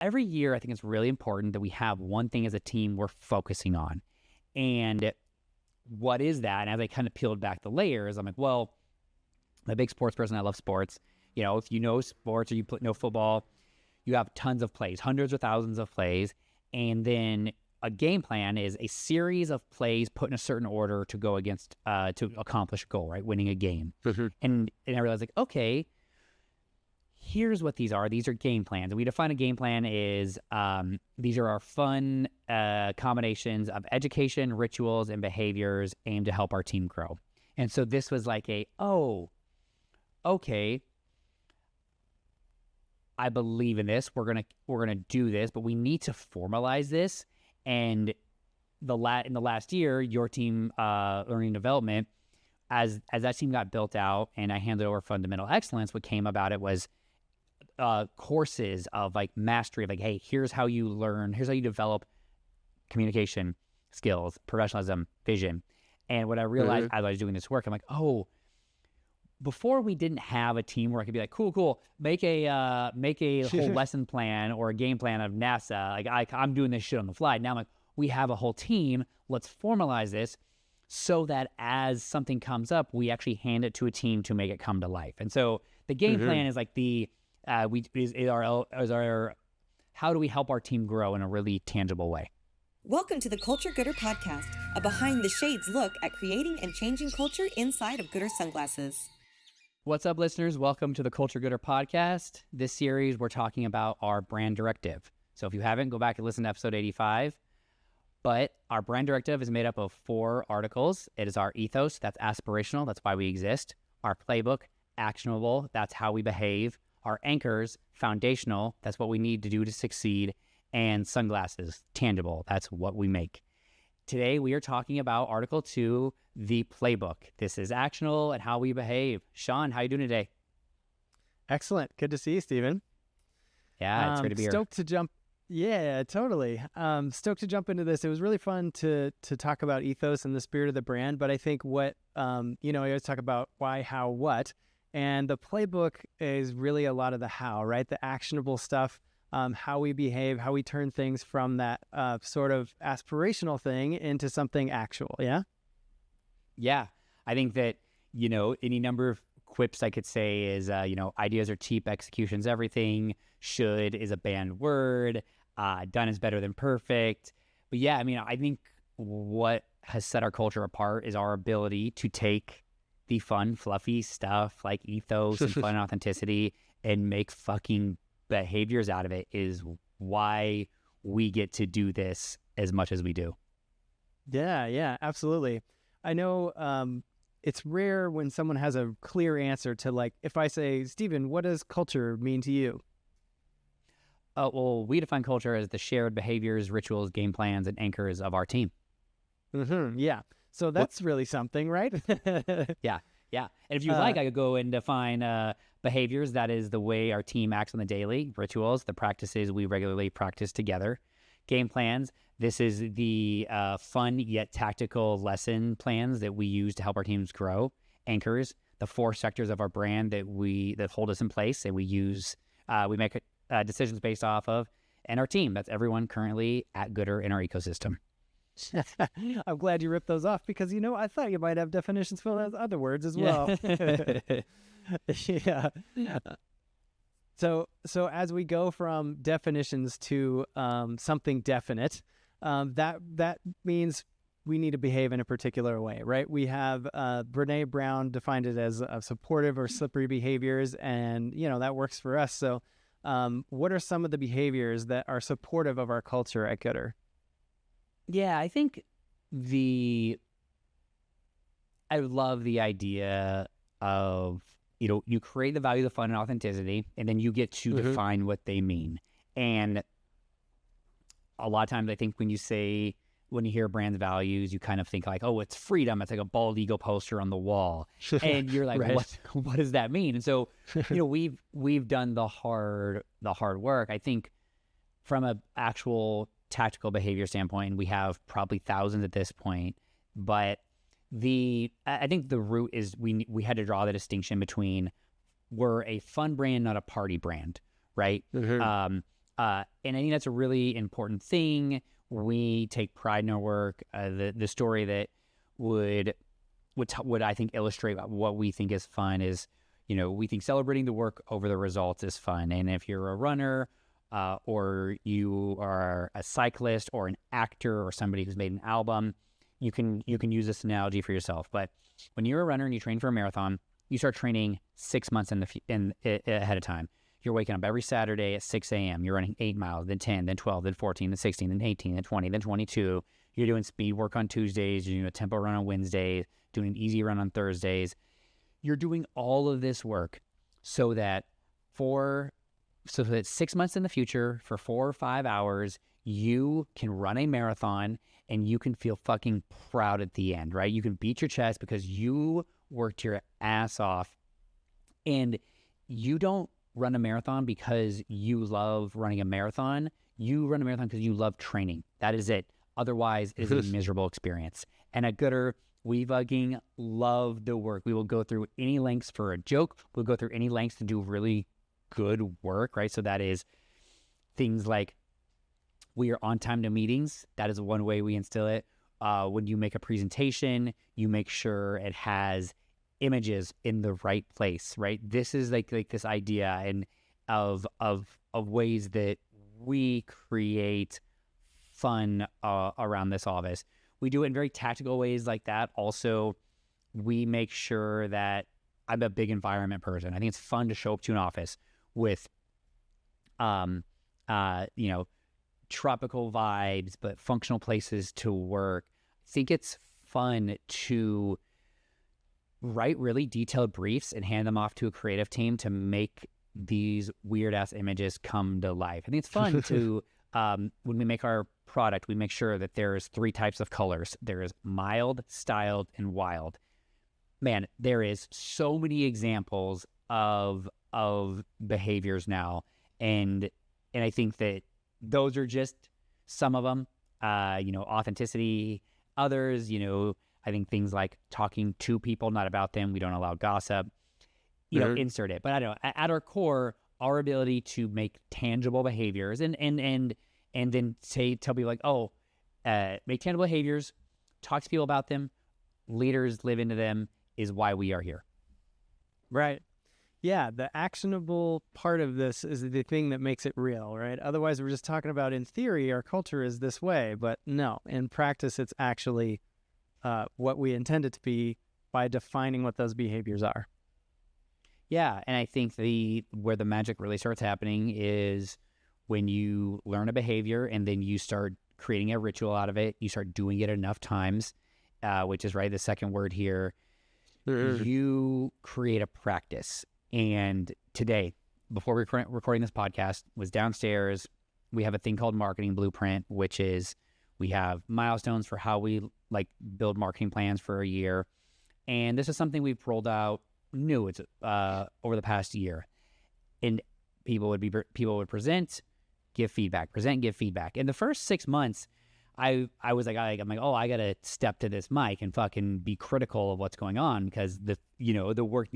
every year, I think it's really important that we have one thing as a team we're focusing on. And what is that? And as I kind of peeled back the layers, I'm like, well, I'm a big sports person. I love sports. You know, if you know sports or you know football, you have tons of plays, hundreds or thousands of plays. And then a game plan is a series of plays put in a certain order to go against, to accomplish a goal, right? Winning a game. And I realized, like, okay, here's what these are. These are game plans. And we define a game plan is these are our fun combinations of education, rituals, and behaviors aimed to help our team grow. And so this was like okay, I believe in this. We're gonna do this, but we need to formalize this. And in the last year, your team, learning and development, as that team got built out, and I handed over fundamental excellence, what came about it was courses of like mastery of like, hey, here's how you learn, here's how you develop communication skills, professionalism, vision. And what I realized as I was doing this work, I'm like, oh, before we didn't have a team where I could be like, cool, make a whole lesson plan or a game plan of NASA. Like I'm doing this shit on the fly. Now I'm like, we have a whole team. Let's formalize this so that as something comes up, we actually hand it to a team to make it come to life. And so the game plan is like how do we help our team grow in a really tangible way? Welcome to the Culture Goodr podcast, a behind-the-shades look at creating and changing culture inside of Goodr sunglasses. What's up, listeners? Welcome to the Culture Goodr podcast. This series, we're talking about our brand directive. So if you haven't, go back and listen to episode 85. But our brand directive is made up of 4 articles. It is our ethos, that's aspirational, that's why we exist. Our playbook, actionable, that's how we behave. Our anchors, foundational, that's what we need to do to succeed. And sunglasses, tangible, that's what we make. Today, we are talking about Article 2, the playbook. This is actionable and how we behave. Shaun, how you doing today? Excellent. Good to see you, Stephen. Yeah, it's great to be here. Stoked to jump. Yeah, totally. Stoked to jump into this. It was really fun to talk about ethos and the spirit of the brand. But I think what, I always talk about why, how, what. And the playbook is really a lot of the how, right? The actionable stuff. How we behave, how we turn things from that sort of aspirational thing into something actual, yeah? Yeah, I think that, any number of quips I could say is, ideas are cheap, execution's everything, should is a banned word, done is better than perfect. But yeah, I think what has set our culture apart is our ability to take the fun, fluffy stuff like ethos and fun and authenticity and make fucking behaviors out of it is why we get to do this as much as we do. Yeah, absolutely. I know it's rare when someone has a clear answer to, like, if I say, Stephen, what does culture mean to you? Well, we define culture as the shared behaviors, rituals, game plans, and anchors of our team. Yeah. So that's really something, right? Yeah. And if you like, I could go and define behaviors. That is the way our team acts on the daily. Rituals, the practices we regularly practice together. Game plans, this is the fun yet tactical lesson plans that we use to help our teams grow. Anchors, the 4 sectors of our brand that hold us in place and we use, we make decisions based off of. And our team, that's everyone currently at goodr in our ecosystem. I'm glad you ripped those off because, I thought you might have definitions for those other words as well. Yeah. So as we go from definitions to something definite, that means we need to behave in a particular way, right? We have Brene Brown defined it as supportive or slippery behaviors, and that works for us. So what are some of the behaviors that are supportive of our culture at goodr? Yeah, I think I love the idea of, you create the value of fun and authenticity, and then you get to define what they mean. And a lot of times I think when you hear brand values, you kind of think like, oh, it's freedom. It's like a bald eagle poster on the wall. And you're like, right. What does that mean? And so, we've done the hard work. I think from an actual tactical behavior standpoint, we have probably thousands at this point, but I think the root is we had to draw the distinction between we're a fun brand, not a party brand, right? And I think that's a really important thing. We take pride in our work. The story that would I think illustrate what we think is fun is, we think celebrating the work over the results is fun. And if you're a runner, or you are a cyclist or an actor or somebody who's made an album, you can use this analogy for yourself. But when you're a runner and you train for a marathon, you start training 6 months ahead of time. You're waking up every Saturday at 6 a.m. You're running 8 miles, then 10, then 12, then 14, then 16, then 18, then 20, then 22. You're doing speed work on Tuesdays. You're doing a tempo run on Wednesdays, doing an easy run on Thursdays. You're doing all of this work so that 6 months in the future, for 4 or 5 hours, you can run a marathon and you can feel fucking proud at the end, right? You can beat your chest because you worked your ass off. And you don't run a marathon because you love running a marathon. You run a marathon because you love training. That is it. Otherwise, it is a miserable experience. And at goodr, we fucking love the work. We will go through any lengths for a joke. We'll go through any lengths to do really good work, right? So that is things like we are on time to meetings. That is one way we instill it. When you make a presentation, you make sure it has images in the right place, right? This is like this idea and of ways that we create fun around this office. We do it in very tactical ways like that. Also, we make sure that I'm a big environment person. I think it's fun to show up to an office with, tropical vibes, but functional places to work. I think it's fun to write really detailed briefs and hand them off to a creative team to make these weird ass images come to life. I think it's fun to, when we make our product, we make sure that there's 3 types of colors. There is mild, styled, and wild. Man, there is so many examples of behaviors now. And I think that those are just some of them, authenticity. Others, I think things like talking to people, not about them. We don't allow gossip, insert it. But I don't know, at our core, our ability to make tangible behaviors and then tell people like, make tangible behaviors, talk to people about them, leaders live into them is why we are here. Right. Yeah, the actionable part of this is the thing that makes it real, right? Otherwise, we're just talking about, in theory, our culture is this way, but no, in practice, it's actually what we intend it to be by defining what those behaviors are. Yeah, and I think where the magic really starts happening is when you learn a behavior and then you start creating a ritual out of it. You start doing it enough times, which is the second word here. You create a practice. And today, before recording this podcast, was downstairs. We have a thing called Marketing Blueprint, which is we have milestones for how we build marketing plans for a year. And this is something we've rolled out new. It's over the past year. And people would present, give feedback, present, give feedback. In the first 6 months, I'm like, oh, I gotta step to this mic and fucking be critical of what's going on because the work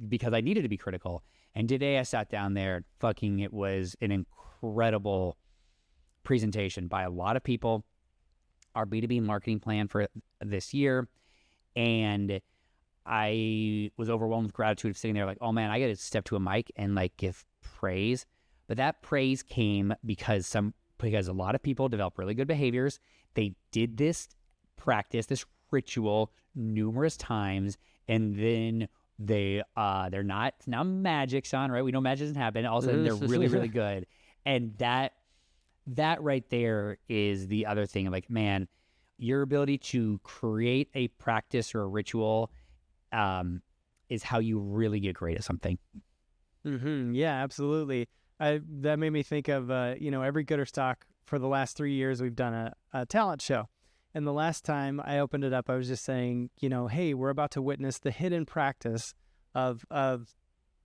because I needed to be critical. And today I sat down there, it was an incredible presentation by a lot of people. Our B2B marketing plan for this year, and I was overwhelmed with gratitude of sitting there like, oh man, I gotta step to a mic and give praise. But that praise came because a lot of people develop really good behaviors. They did this practice, this ritual numerous times, and then they're not, it's not magic, Shaun, right? We know magic doesn't happen. All of a sudden, they're really, really good. And that right there is the other thing. Man, your ability to create a practice or a ritual is how you really get great at something. Mm-hmm. Yeah, absolutely. That made me think of, every goodr stock for the last 3 years, we've done a talent show. And the last time I opened it up, I was just saying, hey, we're about to witness the hidden practice of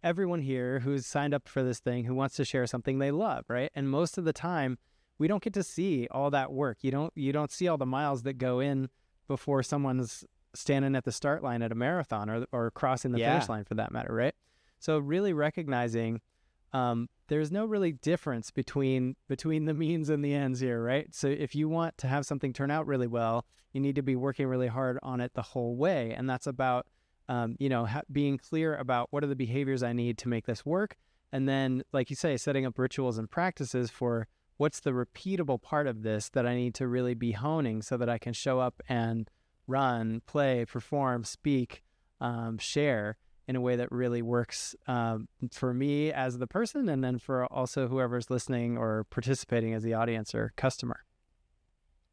everyone here who's signed up for this thing, who wants to share something they love, right? And most of the time, we don't get to see all that work. You don't see all the miles that go in before someone's standing at the start line at a marathon or crossing the finish line for that matter, right? So really recognizing there's no really difference between the means and the ends here, right? So if you want to have something turn out really well, you need to be working really hard on it the whole way. And that's about, being clear about what are the behaviors I need to make this work. And then, like you say, setting up rituals and practices for what's the repeatable part of this that I need to really be honing so that I can show up and run, play, perform, speak, share in a way that really works for me as the person, and then for also whoever's listening or participating as the audience or customer.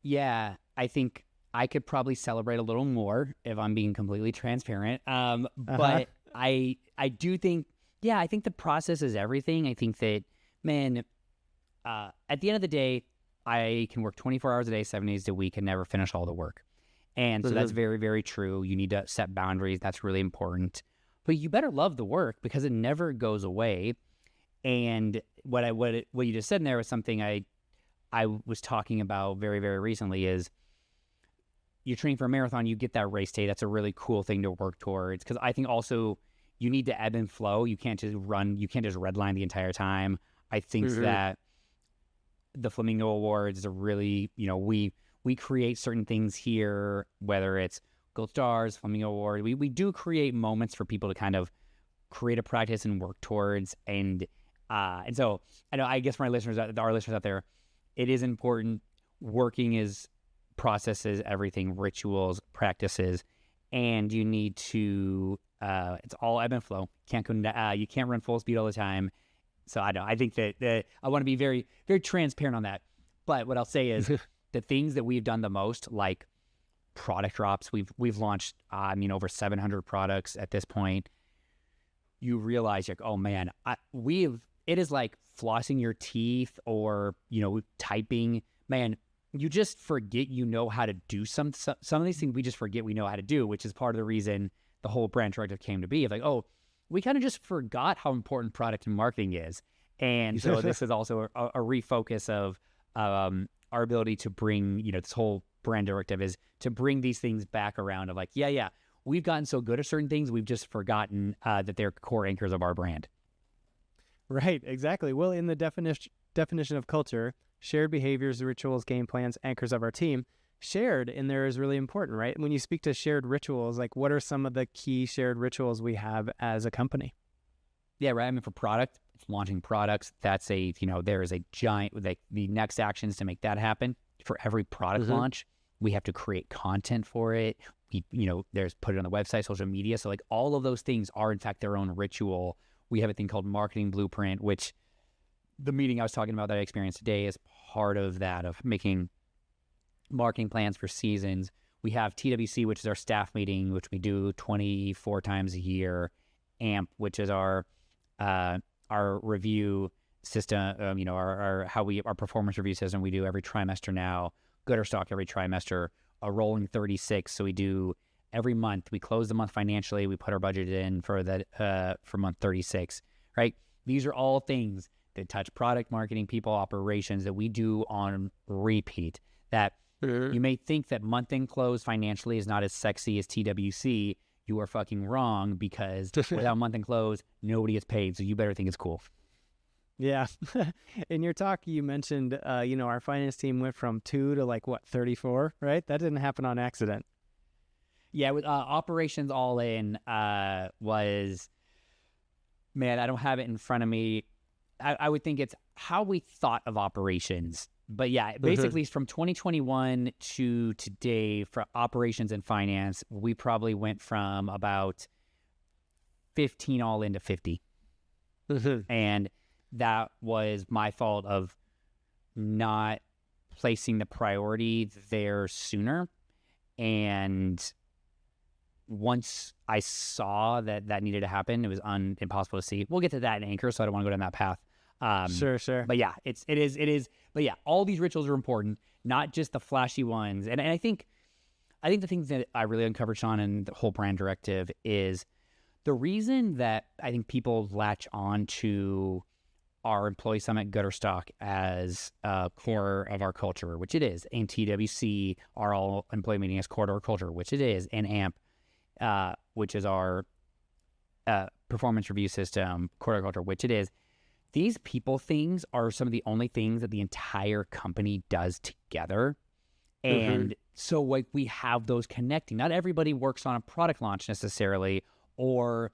Yeah, I think I could probably celebrate a little more if I'm being completely transparent. But I do think, I think the process is everything. I think that, man, at the end of the day, I can work 24 hours a day, 7 days a week, and never finish all the work. And so that's very, very true. You need to set boundaries. That's really important. But you better love the work because it never goes away. And what you just said in there was something I was talking about very, very recently is you're training for a marathon, you get that race day. That's a really cool thing to work towards. Because I think also you need to ebb and flow. You can't just redline the entire time. I think that the Flamingo Awards is a really, we create certain things here, whether it's Gold Stars, Flamingo Award. We do create moments for people to kind of create a practice and work towards. And so I guess for our listeners out there, it is important. Working is processes, everything, rituals, practices, and you need to. It's all ebb and flow. You can't run full speed all the time. So I think that I want to be very, very transparent on that. But what I'll say is the things that we've done the most, like product drops, we've launched, over 700 products at this point. You realize, like, oh man, it is like flossing your teeth or, typing. Man, you just forget how to do some of these things. We just forget we know how to do, which is part of the reason the whole brand directive came to be. Of like, oh, we kind of just forgot how important product and marketing is. And so this is also a refocus of our ability to bring, this whole brand directive is to bring these things back around of like, we've gotten so good at certain things, we've just forgotten that they're core anchors of our brand. Right, exactly. Well, in the definition of culture, shared behaviors, rituals, game plans, anchors of our team, shared in there is really important, right? When you speak to shared rituals, like what are some of the key shared rituals we have as a company? Yeah, right. I mean, for product, it's launching products. That's there is a giant, like the next actions to make that happen. For every product launch, we have to create content for it. There's put it on the website, social media. So like all of those things are in fact their own ritual. We have a thing called Marketing Blueprint, which the meeting I was talking about that I experienced today is part of that, of making marketing plans for seasons. We have TWC, which is our staff meeting, which we do 24 times a year. AMP, which is our review system, our performance review system we do every trimester now. Goodr every trimester, a rolling 36. So we do every month. We close the month financially. We put our budget in for for month 36, right? These are all things that touch product, marketing, people, operations that we do on repeat. That you may think that month-end close financially is not as sexy as TWC. You are fucking wrong, because without month-end close, nobody gets paid. So you better think it's cool. Yeah. In your talk, you mentioned, our finance team went from 2 to 34, right? That didn't happen on accident. Yeah, with operations all in was, man, I don't have it in front of me. I would think it's how we thought of operations. But yeah, basically from 2021 to today for operations and finance, we probably went from about 15 all into 50. And that was my fault of not placing the priority there sooner. And once I saw that needed to happen, it was impossible to see. We'll get to that in Anchor, so I don't want to go down that path. Sure. But yeah, it is. But yeah, all these rituals are important, not just the flashy ones. And I think the things that I really uncovered, Shaun, and the whole brand directive is the reason that I think people latch on to our employee summit Goodr as core of our culture, which it is, and TWC, our all employee meeting as core to our culture, which it is, and AMP, which is our performance review system, core to our culture, which it is. these people things are some of the only things that the entire company does together. And so like we have those connecting. Not everybody works on a product launch necessarily, or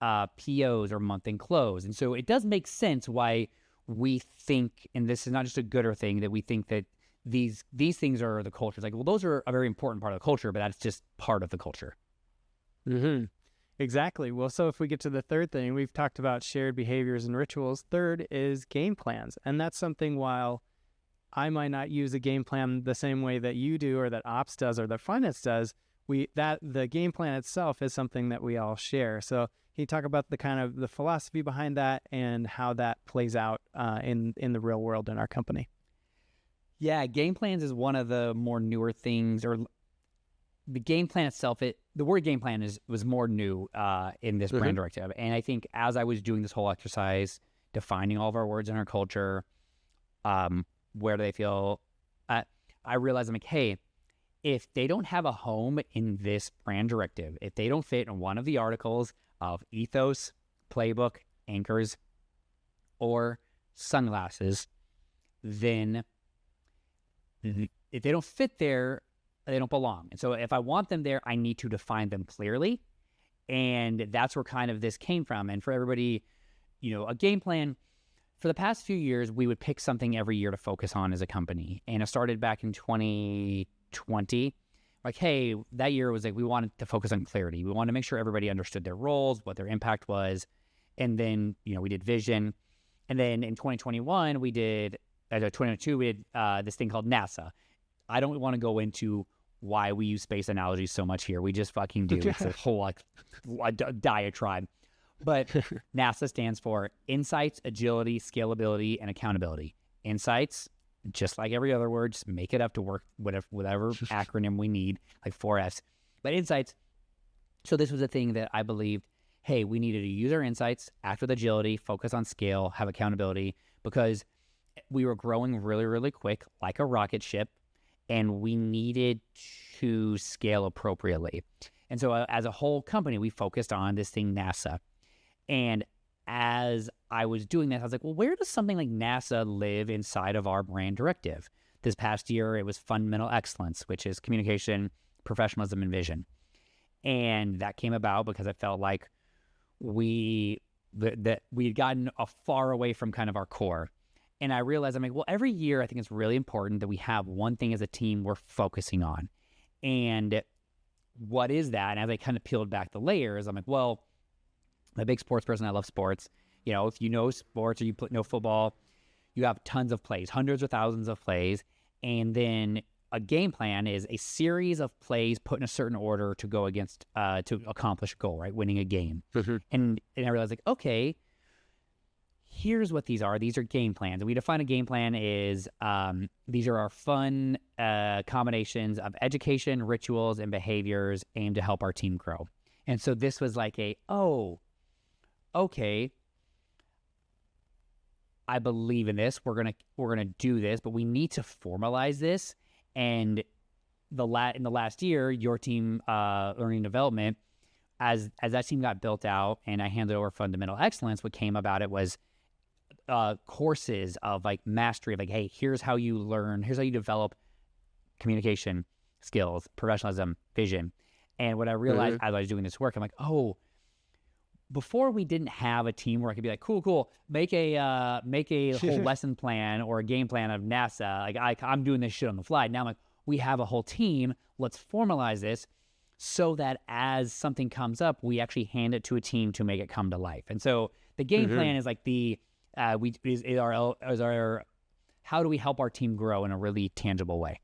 POs or month-end close. And so it does make sense why we think, and this is not just a goodr thing, that we think that these things are the culture. It's like, well, those are a very important part of the culture, but that's just part of the culture. Exactly. Well, so if we get to the third thing, we've talked about shared behaviors and rituals. Third is game plans. And that's something, while I might not use a game plan the same way that you do, or that ops does, or that finance does, the game plan itself is something that we all share. So can you talk about the kind of the philosophy behind that and how that plays out in the real world in our company? Yeah, game plans is one of the more newer things, or the game plan itself. The word game plan was more new in this brand directive. And I think as I was doing this whole exercise, defining all of our words in our culture, where do they feel, I realized I'm like, hey, if they don't have a home in this brand directive, if they don't fit in one of the articles of ethos, playbook, anchors, or sunglasses, then if they don't fit there, they don't belong. And so if I want them there, I need to define them clearly. And that's where kind of this came from. And for everybody, a game plan, for the past few years, we would pick something every year to focus on as a company. And it started back in 2020. Like, hey, that year was like, we wanted to focus on clarity. We wanted to make sure everybody understood their roles, what their impact was. And then, we did vision. And then in 2021, 2022, we did this thing called NASA. I don't want to go into why we use space analogies so much here. We just fucking do. It's a whole diatribe. But NASA stands for Insights, Agility, Scalability, and Accountability. Insights, just like every other word, just make it up to work whatever acronym we need, like 4S. But insights, so this was a thing that I believed, hey, we needed to use our insights, act with agility, focus on scale, have accountability, because we were growing really, really quick, like a rocket ship, and we needed to scale appropriately. And so as a whole company, we focused on this thing, NASA. And as I was doing that, I was like, well, where does something like NASA live inside of our brand directive? This past year, it was fundamental excellence, which is communication, professionalism, and vision. And that came about because I felt like we had gotten far away from kind of our core. And I realized, I'm like, well, every year I think it's really important that we have one thing as a team we're focusing on. And what is that? And as I kind of peeled back the layers, I'm like, well, I'm a big sports person. I love sports. If you know sports or you know football, you have tons of plays, hundreds or thousands of plays. And then a game plan is a series of plays put in a certain order to go against, to accomplish a goal, right? Winning a game. And I realized, like, okay, here's what these are. These are game plans. And we define a game plan is these are our fun combinations of education, rituals, and behaviors aimed to help our team grow. And so this was like okay, I believe in this. We're gonna do this, but we need to formalize this. And in the last year, your team, learning and development, as that team got built out, and I handed over fundamental excellence, what came about it was courses of like mastery of like, hey, here's how you learn, here's how you develop communication skills, professionalism, vision. And what I realized as I was doing this work, I'm like, oh, before we didn't have a team where I could be like, cool, make a whole lesson plan or a game plan of NASA. Like I'm doing this shit on the fly. Now I'm like, we have a whole team. Let's formalize this so that as something comes up, we actually hand it to a team to make it come to life. And so the game plan is like how do we help our team grow in a really tangible way?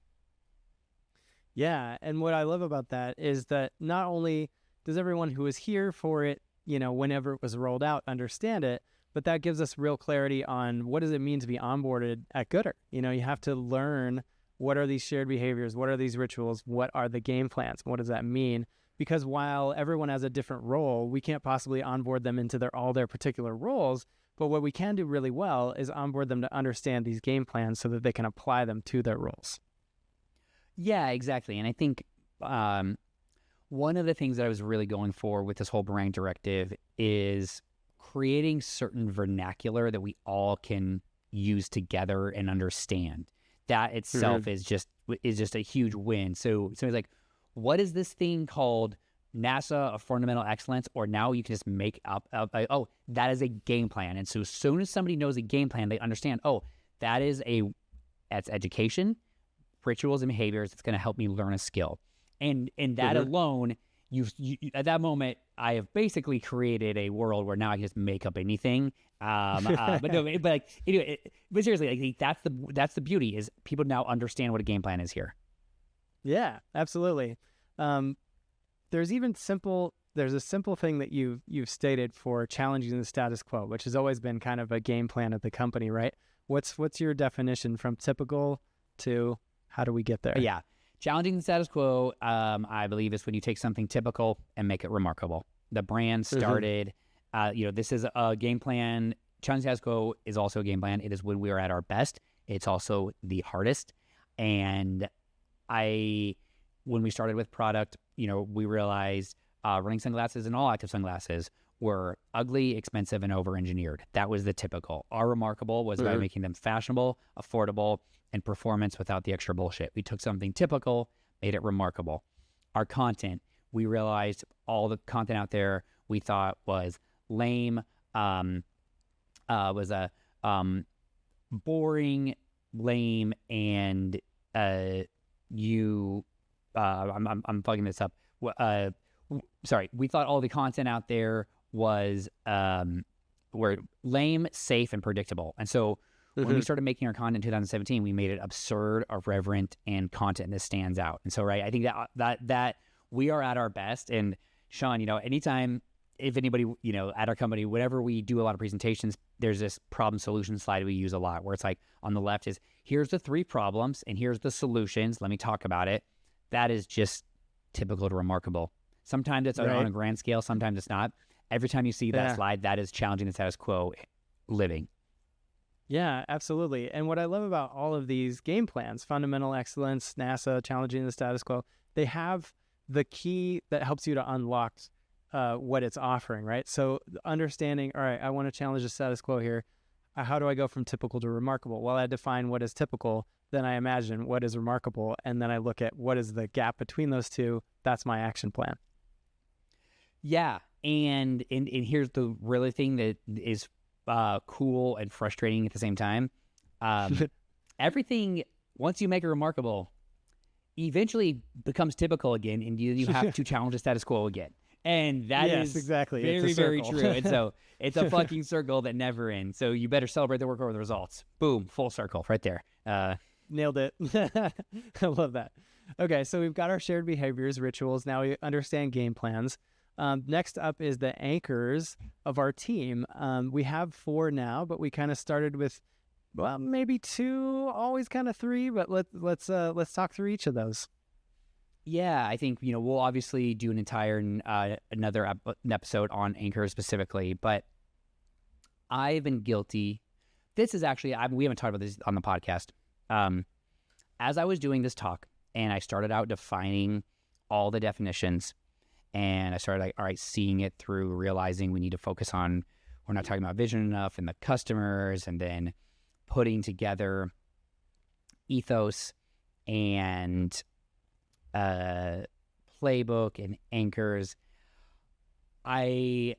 Yeah, and what I love about that is that not only does everyone who was here for it, whenever it was rolled out, understand it, but that gives us real clarity on what does it mean to be onboarded at goodr. You have to learn, what are these shared behaviors, what are these rituals, what are the game plans, what does that mean? Because while everyone has a different role, we can't possibly onboard them into all their particular roles, but what we can do really well is onboard them to understand these game plans so that they can apply them to their roles. Yeah, exactly. And I think one of the things that I was really going for with this whole brand directive is creating certain vernacular that we all can use together and understand. That itself is just a huge win. So it's like, what is this thing called? NASA of fundamental excellence, or now you can just make up, oh, that is a game plan. And so as soon as somebody knows a game plan, they understand, oh, that's education, rituals, and behaviors. It's going to help me learn a skill. And that alone, you at that moment, I have basically created a world where now I can just make up anything. But seriously, like that's the beauty, is people now understand what a game plan is here. Yeah, absolutely. There's a simple thing that you've stated for challenging the status quo, which has always been kind of a game plan at the company, right? What's your definition from typical to how do we get there? Yeah. Challenging the status quo, I believe, is when you take something typical and make it remarkable. The brand started, this is a game plan. Challenging the status quo is also a game plan. It is when we are at our best. It's also the hardest. And when we started with product, we realized running sunglasses and all active sunglasses were ugly, expensive, and over-engineered. That was the typical. Our remarkable was by making them fashionable, affordable, and performance without the extra bullshit. We took something typical, made it remarkable. Our content, we realized all the content out there we thought was lame, was boring, lame, and I'm fucking this up. Sorry, we thought all the content out there was were lame, safe, and predictable. And so when we started making our content in 2017, we made it absurd, irreverent, and content that stands out. And so, right, I think that we are at our best. And Shaun, anytime, if anybody, at our company, whenever we do a lot of presentations, there's this problem solution slide we use a lot, where it's like on the left is, here's the 3 problems and here's the solutions. Let me talk about it. That is just typical to remarkable. Sometimes it's on a grand scale, sometimes it's not. Every time you see that slide, that is challenging the status quo living. Yeah, absolutely. And what I love about all of these game plans, fundamental excellence, NASA, challenging the status quo, they have the key that helps you to unlock what it's offering, right? So understanding, all right, I want to challenge the status quo here. How do I go from typical to remarkable? Well, I define what is typical, then I imagine what is remarkable, and then I look at what is the gap between those two. That's my action plan. Yeah, and here's the really thing that is cool and frustrating at the same time. Everything, once you make it remarkable, eventually becomes typical again, and you have to challenge the status quo again. And that is exactly very, very true. And so it's a fucking circle that never ends. So you better celebrate the work over the results. Boom, full circle right there. Nailed it. I love that. Okay, so we've got our shared behaviors, rituals. Now we understand game plans. Next up is the anchors of our team. We have 4 now, but we kind of started with, well, maybe 2, always kind of 3. But let's talk through each of those. Yeah, I think we'll obviously do an entire another episode on anchors specifically, but I've been guilty. This is actually we haven't talked about this on the podcast. As I was doing this talk, and I started out defining all the definitions. And I started all right, seeing it through, realizing we need to focus on, we're not talking about vision enough and the customers, and then putting together ethos and playbook and anchors. I've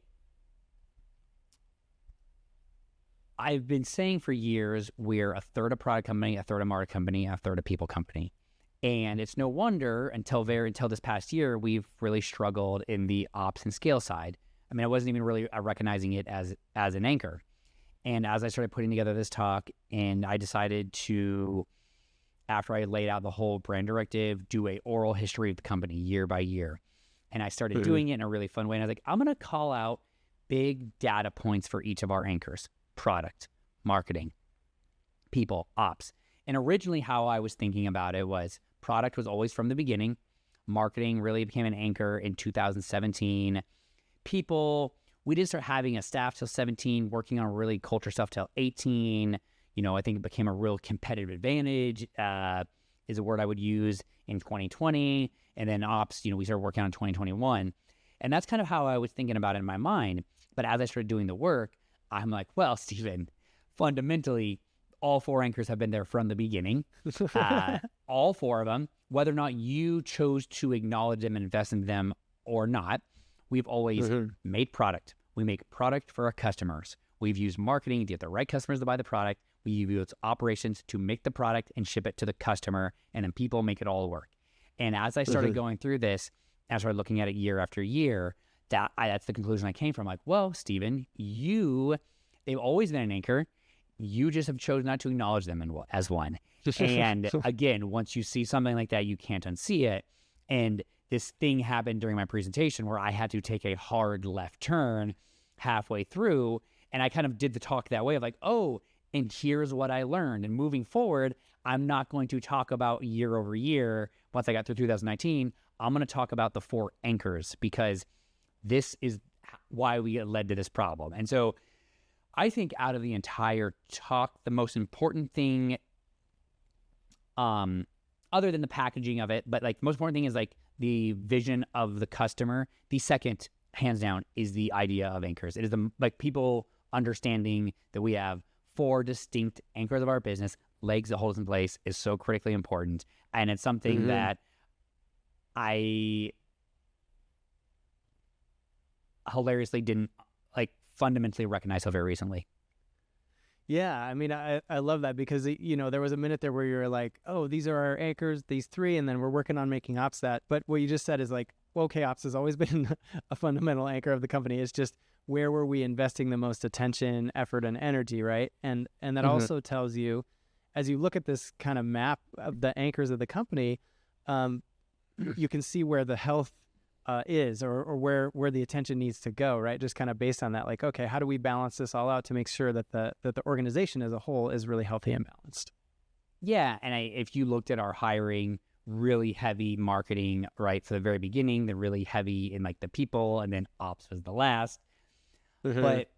been saying for years, we're a third a product company, a third a market company, a third a people company. And it's no wonder until this past year, we've really struggled in the ops and scale side. I mean, I wasn't even really recognizing it as an anchor. And as I started putting together this talk, and I decided to, after I laid out the whole brand directive, do a oral history of the company year by year. And I started doing it in a really fun way. And I was like, I'm going to call out big data points for each of our anchors: product, marketing, people, ops. And originally how I was thinking about it was product was always from the beginning. Marketing really became an anchor in 2017. People, we didn't start having a staff till 17, working on really culture stuff till 18. I think it became a real competitive advantage, is a word I would use, in 2020. And then ops, we started working on 2021. And that's kind of how I was thinking about it in my mind. But as I started doing the work, I'm like, well, Stephen, fundamentally, all 4 anchors have been there from the beginning. All 4 of them, whether or not you chose to acknowledge them and invest in them or not, we've always made product. We make product for our customers. We've used marketing to get the right customers to buy the product. We use operations to make the product and ship it to the customer, and then people make it all work. And as I started going through this, as I started looking at it year after year, that's the conclusion I came from. Like, well, Stephen, they've always been an anchor. You just have chosen not to acknowledge them as one. And again, once you see something like that, you can't unsee it. And this thing happened during my presentation where I had to take a hard left turn halfway through. And I kind of did the talk that way of like, oh, and here's what I learned. And moving forward, I'm not going to talk about year over year. Once I got through 2019, I'm going to talk about the 4 anchors, because this is why we led to this problem. And so I think out of the entire talk, the most important thing, other than the packaging of it, but like the most important thing is like the vision of the customer. The second, hands down, is the idea of anchors. It is like people understanding that we have 4 distinct anchors of our business. Legs that hold us in place is so critically important. And it's something that I hilariously didn't like fundamentally recognize so very recently. Yeah, I mean, I love that, because, you know, there was a minute there where you're like, oh, these are our anchors, these 3, and then we're working on making ops that. But what you just said is like, well, okay, ops has always been a fundamental anchor of the company. It's just, where were we investing the most attention, effort, and energy, right? And that also tells you, as you look at this kind of map of the anchors of the company, you can see where the health is, or where the attention needs to go, right? Just kind of based on that, like, okay, how do we balance this all out to make sure that the organization as a whole is really healthy and balanced? Yeah, and if you looked at our hiring, really heavy marketing right for the very beginning, then really heavy in like the people, and then ops was the last. But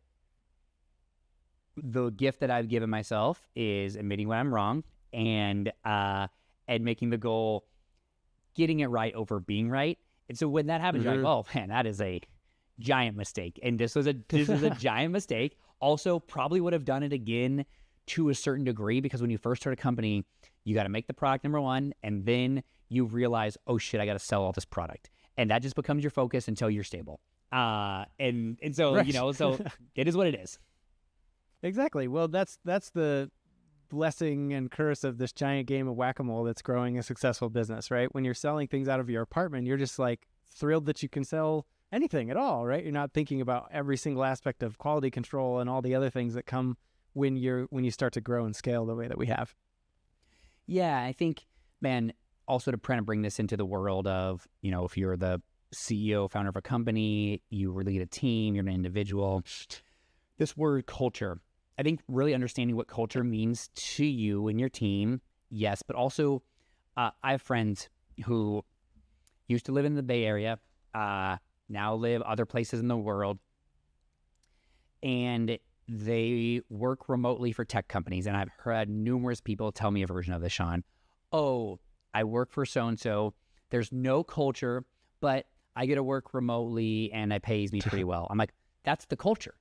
the gift that I've given myself is admitting when I'm wrong, and making the goal, getting it right over being right. And so when that happens, you're like, oh man, that is a giant mistake. And this is a giant mistake. Also, probably would have done it again to a certain degree, because when you first start a company, you got to make the product number 1, and then you realize, oh shit, I got to sell all this product. And that just becomes your focus until you're stable. And so, right. You know, so it is what it is. Exactly. Well, that's the blessing and curse of this giant game of whack-a-mole that's growing a successful business, right? When you're selling things out of your apartment, you're just like thrilled that you can sell anything at all, right? You're not thinking about every single aspect of quality control and all the other things that come when you start to grow and scale the way that we have. Yeah, I think, man, also to kind of bring this into the world of, you know, if you're the CEO, founder of a company, you lead a team, you're an individual, this word culture, I think really understanding what culture means to you and your team, yes, but also I have friends who used to live in the Bay Area, now live other places in the world, and they work remotely for tech companies. And I've heard numerous people tell me a version of this, Shaun. Oh, I work for so-and-so. There's no culture, but I get to work remotely and it pays me pretty well. I'm like, that's the culture.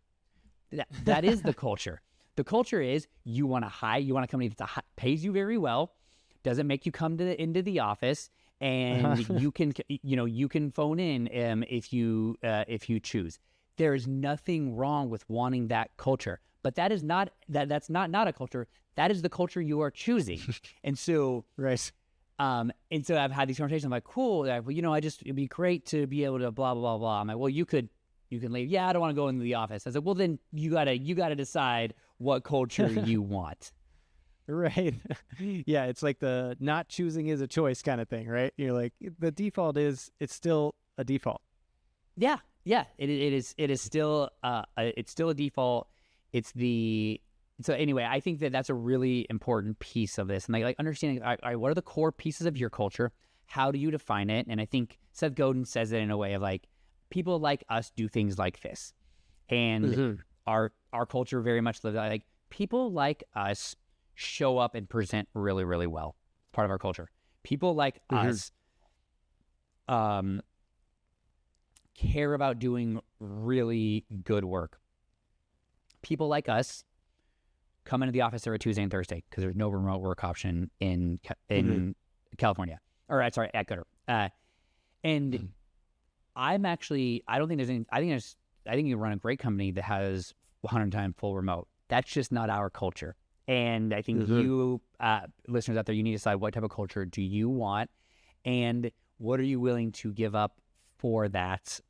That is the culture. The culture is you want a company that pays you very well, doesn't make you come into the office, and you can phone in if you choose. There is nothing wrong with wanting that culture, but that's not a culture. That is the culture you are choosing. And so, right. And so I've had these conversations. I'm like, cool. Well, it'd be great to be able to blah, blah, blah, blah. I'm like, well, you can leave. Yeah, I don't want to go into the office. I said, well, then you gotta decide what culture you want. Right. Yeah. It's like the not choosing is a choice kind of thing, right? You're like, the default is, it's still a default. Yeah. Yeah. It is still, it's still a default. So anyway, I think that's a really important piece of this. And like understanding, all right, what are the core pieces of your culture? How do you define it? And I think Seth Godin says it in a way of like, people like us do things like this. And our culture very much lives like people like us show up and present really, really well. It's part of our culture. People like us care about doing really good work. People like us come into the office every Tuesday and Thursday because there's no remote work option in California, or sorry, at goodr. And I'm actually, I don't think there's any. I think you run a great company that has 100% full remote. That's just not our culture. And I think you, listeners out there, you need to decide what type of culture do you want, and what are you willing to give up for that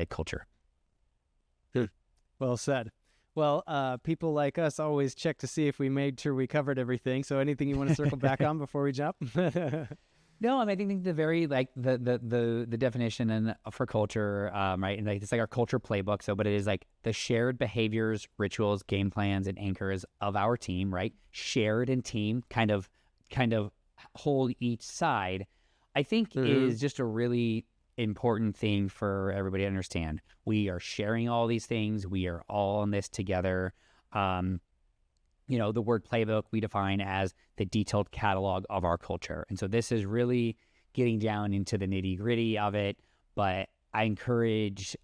culture. Well said. Well, people like us always check to see if we made sure we covered everything. So anything you want to circle back on before we jump? No, I mean, I think the very, like, the definition and for culture, right, and like, it's like our culture playbook. So, but it is like the shared behaviors, rituals, game plans, and anchors of our team, right? Shared and team kind of hold each side. I think is just a really important thing for everybody to understand. We are sharing all these things. We are all in this together. The word playbook we define as the detailed catalog of our culture. And so this is really getting down into the nitty gritty of it. But I encourage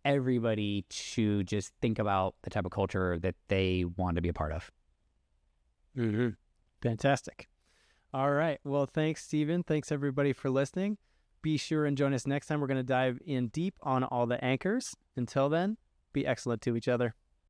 everybody to just think about the type of culture that they want to be a part of. Fantastic. All right. Well, thanks, Stephen. Thanks, everybody, for listening. Be sure and join us next time. We're going to dive in deep on all the anchors. Until then, be excellent to each other.